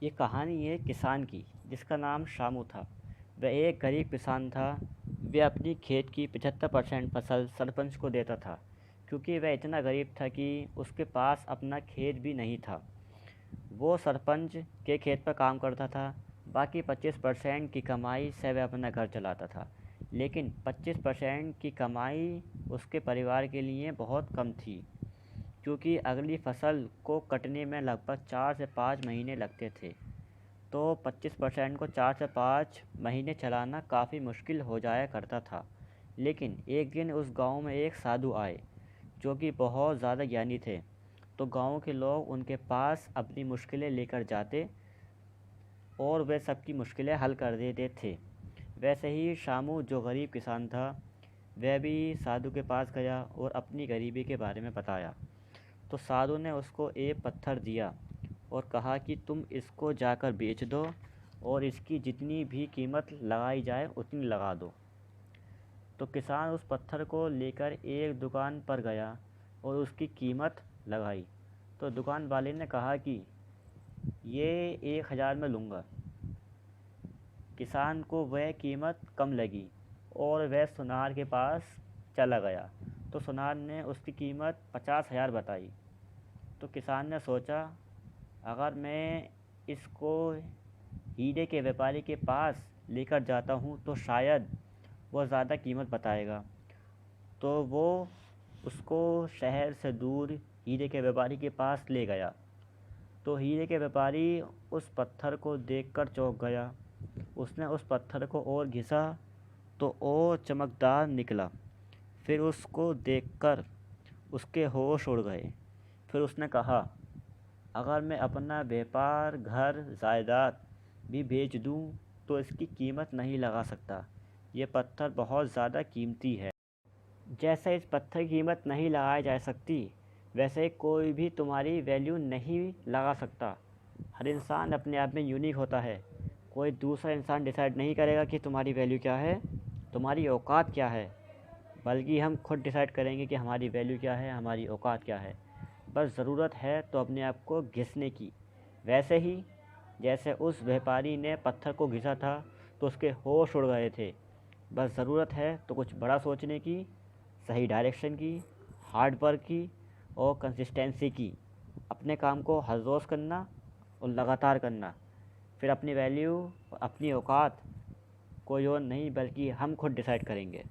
ये कहानी है किसान की जिसका नाम शामू था। वह एक गरीब किसान था। वह अपनी खेत की 75% फसल सरपंच को देता था, क्योंकि वह इतना गरीब था कि उसके पास अपना खेत भी नहीं था। वो सरपंच के खेत पर काम करता था। बाकी 25% की कमाई से वह अपना घर चलाता था। लेकिन 25% की कमाई उसके परिवार के लिए बहुत कम थी, क्योंकि अगली फसल को कटने में लगभग 4 से 5 महीने लगते थे। तो 25% को 4 से 5 महीने चलाना काफ़ी मुश्किल हो जाया करता था। लेकिन एक दिन उस गांव में एक साधु आए, जो कि बहुत ज़्यादा ज्ञानी थे। तो गांव के लोग उनके पास अपनी मुश्किलें लेकर जाते और वे सबकी मुश्किलें हल कर देते थे। वैसे ही शामू, जो गरीब किसान था, वह भी साधु के पास गया और अपनी गरीबी के बारे में बताया। तो साधु ने उसको एक पत्थर दिया और कहा कि तुम इसको जाकर बेच दो और इसकी जितनी भी कीमत लगाई जाए उतनी लगा दो। तो किसान उस पत्थर को लेकर एक दुकान पर गया और उसकी कीमत लगाई। तो दुकान वाले ने कहा कि ये 1,000 में लूँगा। किसान को वह कीमत कम लगी और वह सुनार के पास चला गया। तो सुनार ने उसकी कीमत 50,000 बताई। तो किसान ने सोचा, अगर मैं इसको हीरे के व्यापारी के पास लेकर जाता हूँ तो शायद वो ज़्यादा कीमत बताएगा। तो वो उसको शहर से दूर हीरे के व्यापारी के पास ले गया। तो हीरे के व्यापारी उस पत्थर को देखकर चौंक गया। उसने उस पत्थर को और घिसा तो और चमकदार निकला। फिर उसको देखकर उसके होश उड़ गए। फिर उसने कहा, अगर मैं अपना व्यापार, घर, जायदाद भी बेच दूं तो इसकी कीमत नहीं लगा सकता। ये पत्थर बहुत ज़्यादा कीमती है। जैसे इस पत्थर की कीमत नहीं लगाई जा सकती, वैसे कोई भी तुम्हारी वैल्यू नहीं लगा सकता। हर इंसान अपने आप में यूनिक होता है। कोई दूसरा इंसान डिसाइड नहीं करेगा कि तुम्हारी वैल्यू क्या है, तुम्हारी औकात क्या है, बल्कि हम खुद डिसाइड करेंगे कि हमारी वैल्यू क्या है, हमारी औकात क्या है। बस ज़रूरत है तो अपने आप को घिसने की। वैसे ही जैसे उस व्यापारी ने पत्थर को घिसा था तो उसके होश उड़ गए थे। बस ज़रूरत है तो कुछ बड़ा सोचने की, सही डायरेक्शन की, हार्ड वर्क की और कंसिस्टेंसी की। अपने काम को हर रोज़ करना और लगातार करना। फिर अपनी वैल्यू, अपनी औकात कोई और नहीं बल्कि हम खुद डिसाइड करेंगे।